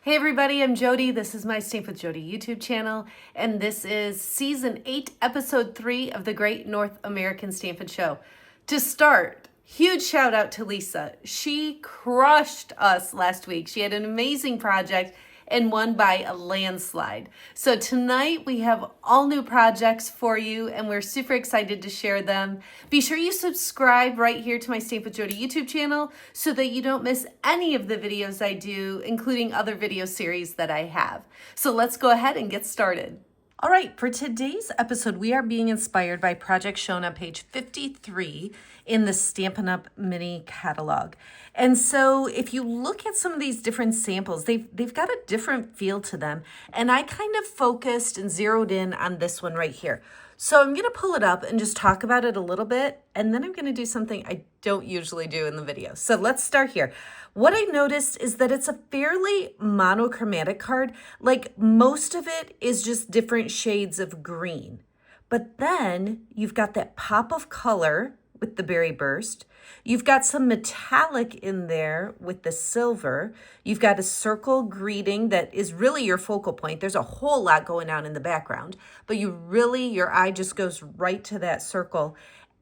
Hey everybody, I'm Jodi. This is my Stamp with Jodi YouTube channel, and this is Season 8, Episode 3 of the Great North American Stampin' Show. To start, huge shout out to Lisa. She crushed us last week. She had an amazing project and won by a landslide. So tonight we have all new projects for you and we're super excited to share them. Be sure you subscribe right here to my Stamp with Jodi YouTube channel so that you don't miss any of the videos I do, including other video series that I have. So let's go ahead and get started. All right, for today's episode, we are being inspired by projects shown on page 53 in the Stampin' Up! Mini catalog. And so if you look at some of these different samples, they've got a different feel to them. And I kind of focused and zeroed in on this one right here. So I'm gonna pull it up and just talk about it a little bit, and then I'm gonna do something I don't usually do in the video. So let's start here. What I noticed is that it's a fairly monochromatic card. Like most of it is just different shades of green. But then you've got that pop of color with the berry burst. You've got some metallic in there with the silver. You've got a circle greeting that is really your focal point. There's a whole lot going on in the background, but your eye just goes right to that circle.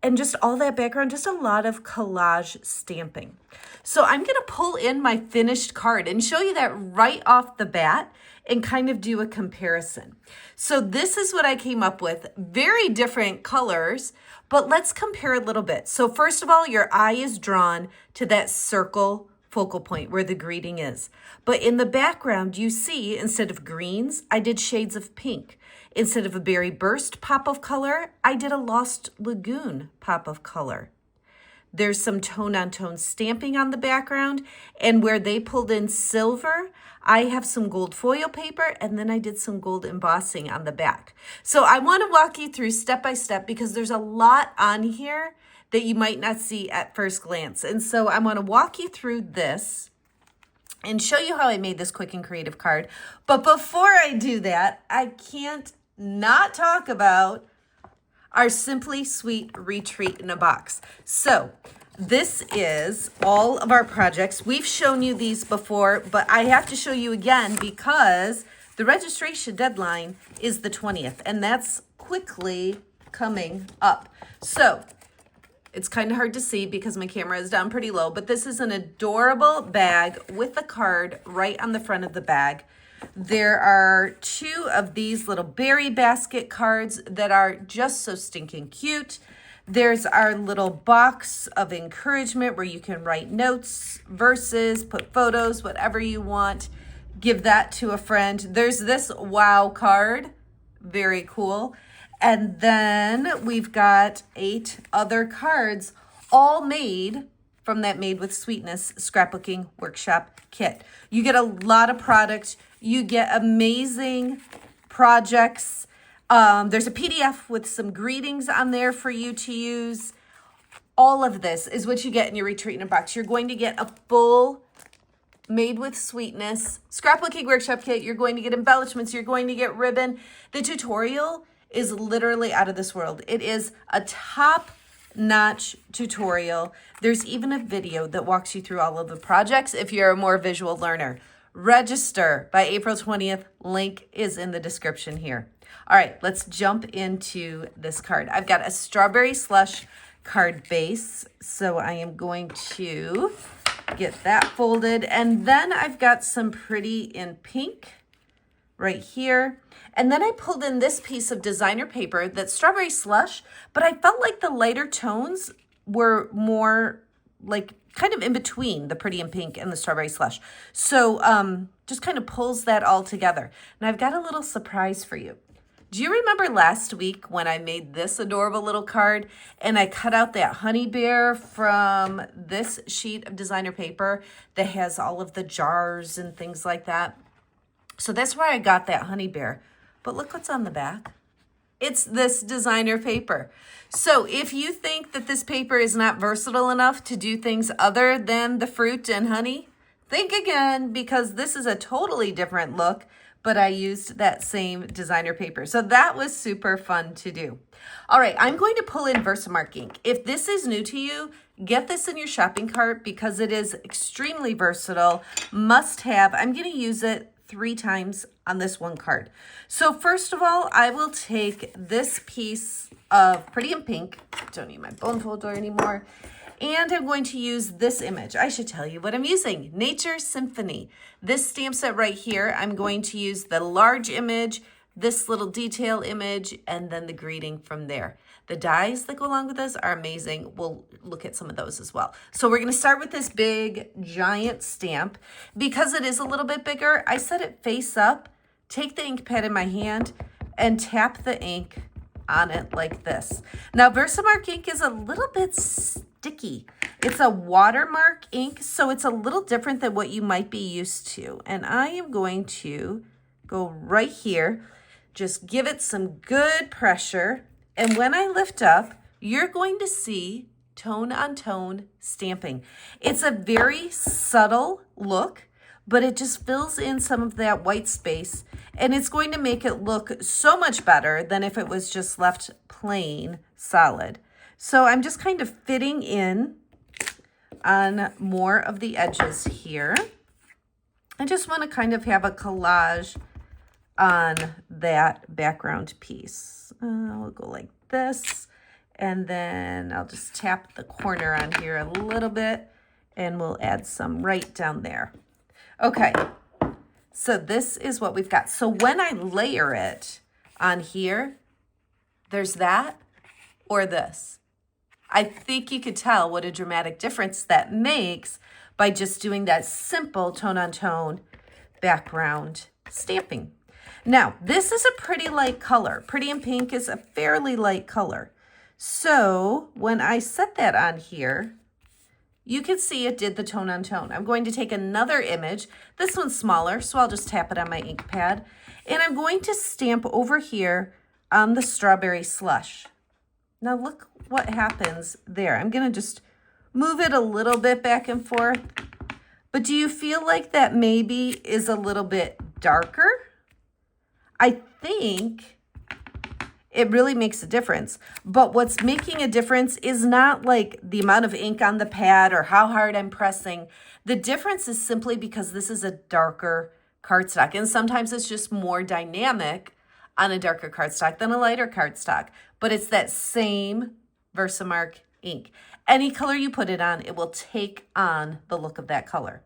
And just all that background, just a lot of collage stamping. So I'm gonna pull in my finished card and show you that right off the bat and kind of do a comparison. So this is what I came up with. Very different colors, but let's compare a little bit. So first of all, your eye is drawn to that circle focal point where the greeting is. But in the background, you see, instead of greens, I did shades of pink. Instead of a berry burst pop of color, I did a Lost Lagoon pop of color. There's some tone-on-tone stamping on the background, and where they pulled in silver, I have some gold foil paper, and then I did some gold embossing on the back. So I want to walk you through step by step because there's a lot on here that you might not see at first glance. And so I want to walk you through this and show you how I made this quick and creative card. But before I do that, I can't not talk about our Simply Sweet Retreat in a Box. So this is all of our projects. We've shown you these before, but I have to show you again because the registration deadline is the 20th, and that's quickly coming up. So it's kind of hard to see because my camera is down pretty low, but this is an adorable bag with a card right on the front of the bag. There are 2 of these little berry basket cards that are just so stinking cute. There's our little box of encouragement where you can write notes, verses, put photos, whatever you want. Give that to a friend. There's this wow card, very cool. And then we've got 8 other cards, all made from that Made with Sweetness scrapbooking workshop kit. You get a lot of product. You get amazing projects. There's a PDF with some greetings on there for you to use. All of this is what you get in your Retreat in a Box. You're going to get a full Made with Sweetness scrapbooking workshop kit. You're going to get embellishments. You're going to get ribbon. The tutorial is literally out of this world. It is a top-notch tutorial. There's even a video that walks you through all of the projects if you're a more visual learner. Register by April 20th. Link is in the description here. All right, let's jump into this card. I've got a strawberry slush card base, so I am going to get that folded. And then I've got some pretty in pink right here. And then I pulled in this piece of designer paper that's strawberry slush, but I felt like the lighter tones were more like kind of in between the pretty in pink and the strawberry slush. So just kind of pulls that all together. And I've got a little surprise for you. Do you remember last week when I made this adorable little card and I cut out that honey bear from this sheet of designer paper that has all of the jars and things like that? So that's where I got that honey bear. But look what's on the back. It's this designer paper. So if you think that this paper is not versatile enough to do things other than the fruit and honey, think again, because this is a totally different look, but I used that same designer paper. So that was super fun to do. All right, I'm going to pull in Versamark ink. If this is new to you, get this in your shopping cart because it is extremely versatile, must have. I'm going to use it 3 times on this one card. So first of all, I will take this piece of Pretty in Pink. Don't need my bone folder anymore. And I'm going to use this image. I should tell you what I'm using. Nature Symphony. This stamp set right here, I'm going to use the large image, this little detail image, and then the greeting from there. The dies that go along with this are amazing. We'll look at some of those as well. So we're going to start with this big, giant stamp. Because it is a little bit bigger, I set it face up, take the ink pad in my hand, and tap the ink on it like this. Now, Versamark ink is a little bit sticky. It's a watermark ink, so it's a little different than what you might be used to. And I am going to go right here, just give it some good pressure. And when I lift up, you're going to see tone on tone stamping. It's a very subtle look, but it just fills in some of that white space, and it's going to make it look so much better than if it was just left plain solid. So I'm just kind of fitting in on more of the edges here. I just want to kind of have a collage on that background piece. I'll go like this, and then I'll just tap the corner on here a little bit, and we'll add some right down there. Okay, so this is what we've got. So when I layer it on here, there's that or this. I think you could tell what a dramatic difference that makes by just doing that simple tone-on-tone background stamping. Now, this is a pretty light color. Pretty in Pink is a fairly light color. So when I set that on here, you can see it did the tone on tone. I'm going to take another image. This one's smaller, so I'll just tap it on my ink pad. And I'm going to stamp over here on the strawberry slush. Now look what happens there. I'm going to just move it a little bit back and forth. But do you feel like that maybe is a little bit darker? I think it really makes a difference. But what's making a difference is not like the amount of ink on the pad or how hard I'm pressing. The difference is simply because this is a darker cardstock. And sometimes it's just more dynamic on a darker cardstock than a lighter cardstock. But it's that same Versamark ink. Any color you put it on, it will take on the look of that color.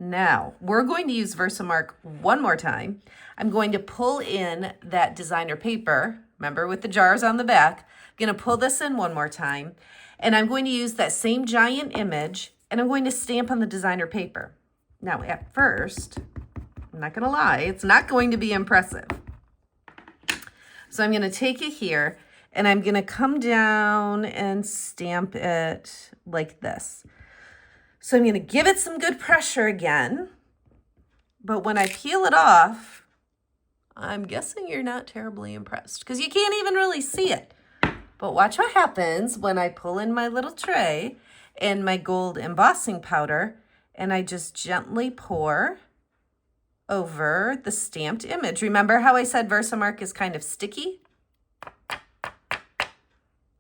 Now, we're going to use Versamark one more time. I'm going to pull in that designer paper, remember with the jars on the back. I'm going to pull this in one more time, and I'm going to use that same giant image, and I'm going to stamp on the designer paper. Now, at first, I'm not going to lie, it's not going to be impressive. So I'm going to take it here, and I'm going to come down and stamp it like this. So I'm going to give it some good pressure again, but when I peel it off, I'm guessing you're not terribly impressed because you can't even really see it. But watch what happens when I pull in my little tray and my gold embossing powder, and I just gently pour over the stamped image. Remember how I said Versamark is kind of sticky?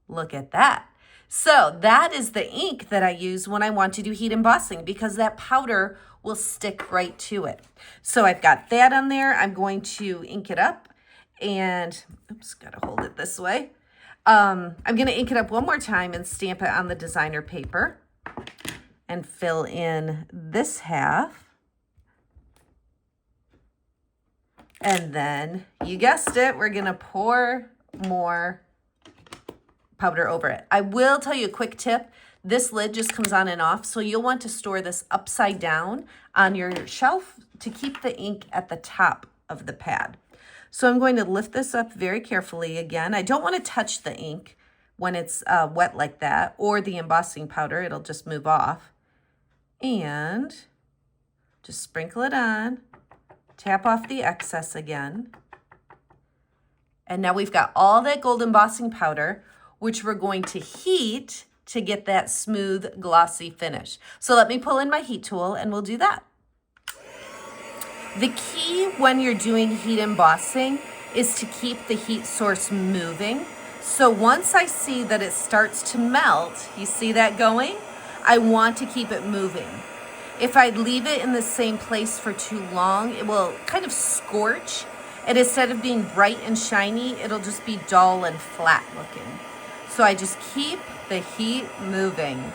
Look at that. So that is the ink that I use when I want to do heat embossing because that powder will stick right to it. So I've got that on there. I'm going to ink it up and, oops, gotta hold it this way. I'm gonna ink it up one more time and stamp it on the designer paper and fill in this half. And then, you guessed it, we're gonna pour more powder over it. I will tell you a quick tip. This lid just comes on and off, so you'll want to store this upside down on your shelf to keep the ink at the top of the pad. So I'm going to lift this up very carefully again. I don't want to touch the ink when it's wet like that, or the embossing powder. It'll just move off. And just sprinkle it on, tap off the excess again. And now we've got all that gold embossing powder, which we're going to heat to get that smooth, glossy finish. So let me pull in my heat tool and we'll do that. The key when you're doing heat embossing is to keep the heat source moving. So once I see that it starts to melt, you see that going? I want to keep it moving. If I leave it in the same place for too long, it will kind of scorch. And instead of being bright and shiny, it'll just be dull and flat looking. So I just keep the heat moving.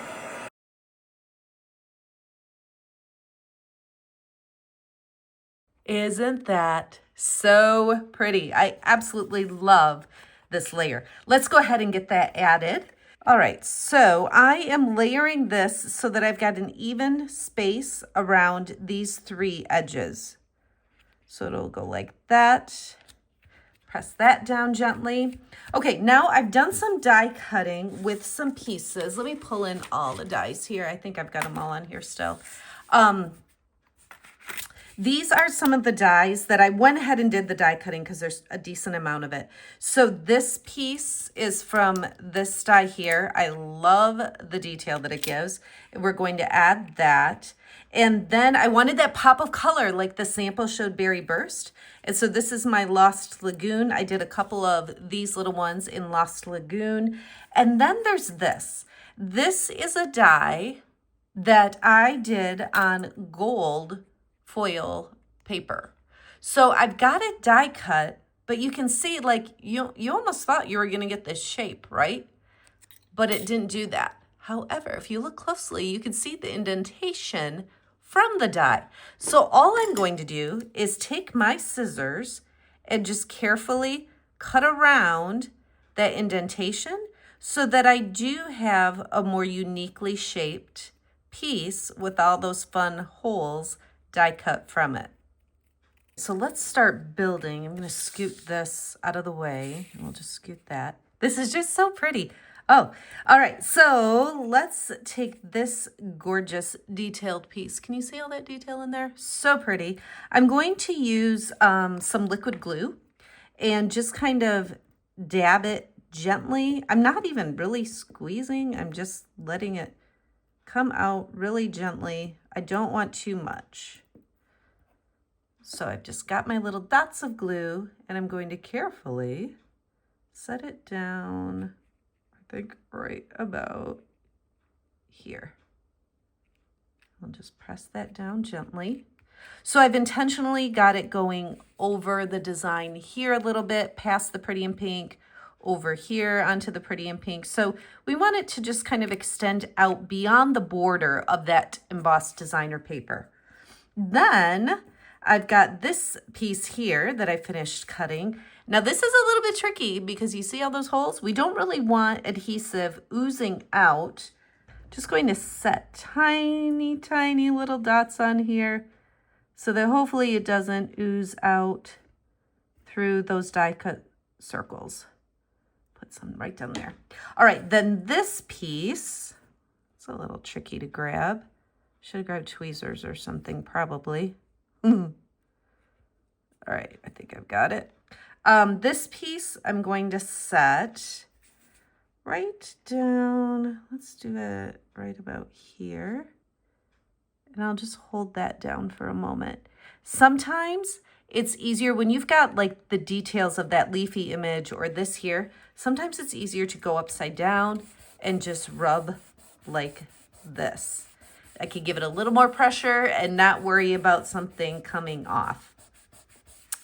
Isn't that so pretty? I absolutely love this layer. Let's go ahead and get that added. All right, so I am layering this so that I've got an even space around these 3 edges. So it'll go like that. Press that down gently. Okay, now I've done some die cutting with some pieces. Let me pull in all the dies here. I think I've got them all on here still. These are some of the dies that I went ahead and did the die cutting because there's a decent amount of it. So this piece is from this die here. I love the detail that it gives. We're going to add that. And then I wanted that pop of color like the sample showed Berry Burst. And so this is my Lost Lagoon. I did a couple of these little ones in Lost Lagoon. And then there's this. This is a die that I did on gold foil paper. So I've got it die cut, but you can see like you almost thought you were going to get this shape, right? But it didn't do that. However, if you look closely, you can see the indentation from the die. So all I'm going to do is take my scissors and just carefully cut around that indentation so that I do have a more uniquely shaped piece with all those fun holes die cut from it. So let's start building. I'm going to scoot this out of the way. We'll just scoot that. This is just so pretty. Oh, all right. So let's take this gorgeous detailed piece. Can you see all that detail in there? So pretty. I'm going to use some liquid glue and just kind of dab it gently. I'm not even really squeezing. I'm just letting it come out really gently. I don't want too much. So I've just got my little dots of glue and I'm going to carefully set it down, I think right about here. I'll just press that down gently. So I've intentionally got it going over the design here a little bit, past the pretty in pink, over here onto the pretty in pink. So we want it to just kind of extend out beyond the border of that embossed designer paper. Then I've got this piece here that I finished cutting. Now this is a little bit tricky because you see all those holes? We don't really want adhesive oozing out. Just going to set tiny, tiny little dots on here so that hopefully it doesn't ooze out through those die cut circles. Put some right down there. All right, then this piece, it's a little tricky to grab. Should have grabbed tweezers or something probably. All right, I think I've got it. This piece I'm going to set right down. Let's do it right about here. And I'll just hold that down for a moment. Sometimes it's easier when you've got like the details of that leafy image or this here. Sometimes it's easier to go upside down and just rub like this. I could give it a little more pressure and not worry about something coming off.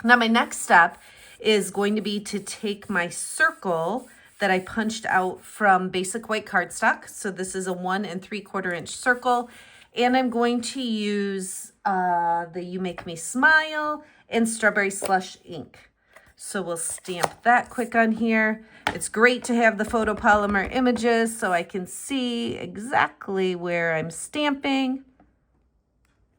Now my next step is going to be to take my circle that I punched out from basic white cardstock. So this is a 1 3/4 inch circle. And I'm going to use the You Make Me Smile and Strawberry Slush ink. So we'll stamp that quick on here. It's great to have the photopolymer images so I can see exactly where I'm stamping.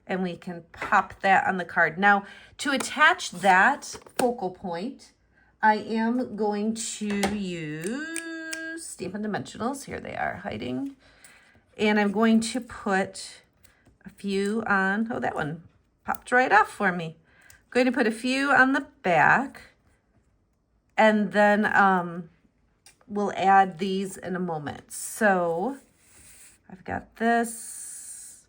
And we can pop that on the card. Now, to attach that focal point, I am going to use Stampin' Dimensionals. Here they are hiding. And I'm going to put a few on, oh, that one popped right off for me. I'm going to put a few on the back. And then we'll add these in a moment. So I've got this,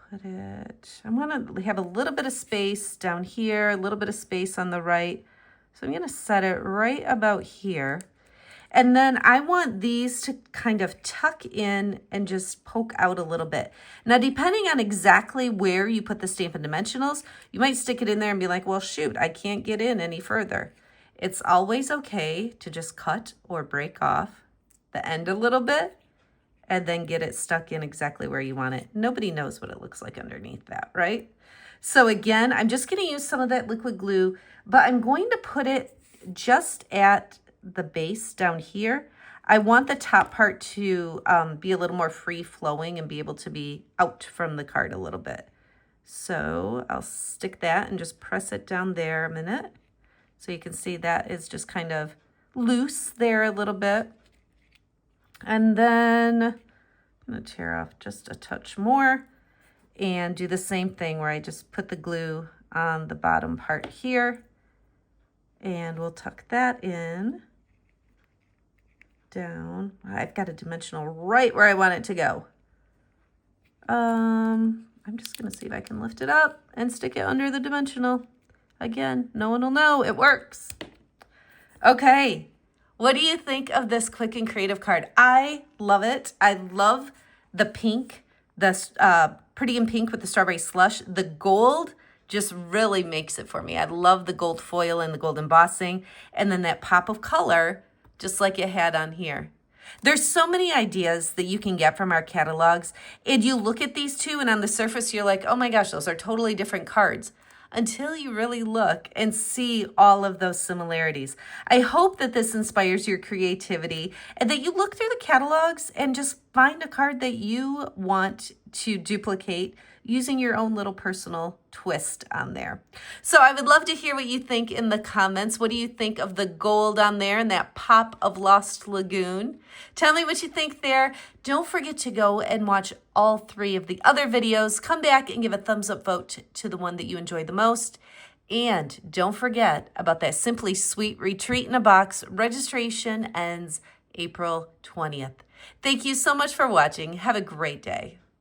put it, I'm gonna have a little bit of space down here, a little bit of space on the right. So I'm gonna set it right about here. And then I want these to kind of tuck in and just poke out a little bit. Now, depending on exactly where you put the Stampin' Dimensionals, you might stick it in there and be like, well, shoot, I can't get in any further. It's always okay to just cut or break off the end a little bit and then get it stuck in exactly where you want it. Nobody knows what it looks like underneath that, right? So again, I'm just going to use some of that liquid glue, but I'm going to put it just at the base down here. I want the top part to be a little more free flowing and be able to be out from the card a little bit. So I'll stick that and just press it down there a minute. So you can see that is just kind of loose there a little bit. And then I'm going to tear off just a touch more and do the same thing where I just put the glue on the bottom part here. And we'll tuck that in. Down. I've got a dimensional right where I want it to go. I'm just going to see if I can lift it up and stick it under the dimensional. Again, no one will know. It works. Okay. What do you think of this quick and creative card? I love it. I love the pink, the pretty in pink with the strawberry slush. The gold just really makes it for me. I love the gold foil and the gold embossing. And then that pop of color, just like it had on here. There's so many ideas that you can get from our catalogs. And you look at these two and on the surface, you're like, oh my gosh, those are totally different cards. Until you really look and see all of those similarities. I hope that this inspires your creativity and that you look through the catalogs and just find a card that you want to duplicate using your own little personal twist on there. So I would love to hear what you think in the comments. What do you think of the gold on there and that pop of Lost Lagoon? Tell me what you think there. Don't forget to go and watch all 3 of the other videos. Come back and give a thumbs up vote to the one that you enjoyed the most. And don't forget about that Simply Sweet Retreat in a Box. Registration ends April 20th. Thank you so much for watching. Have a great day.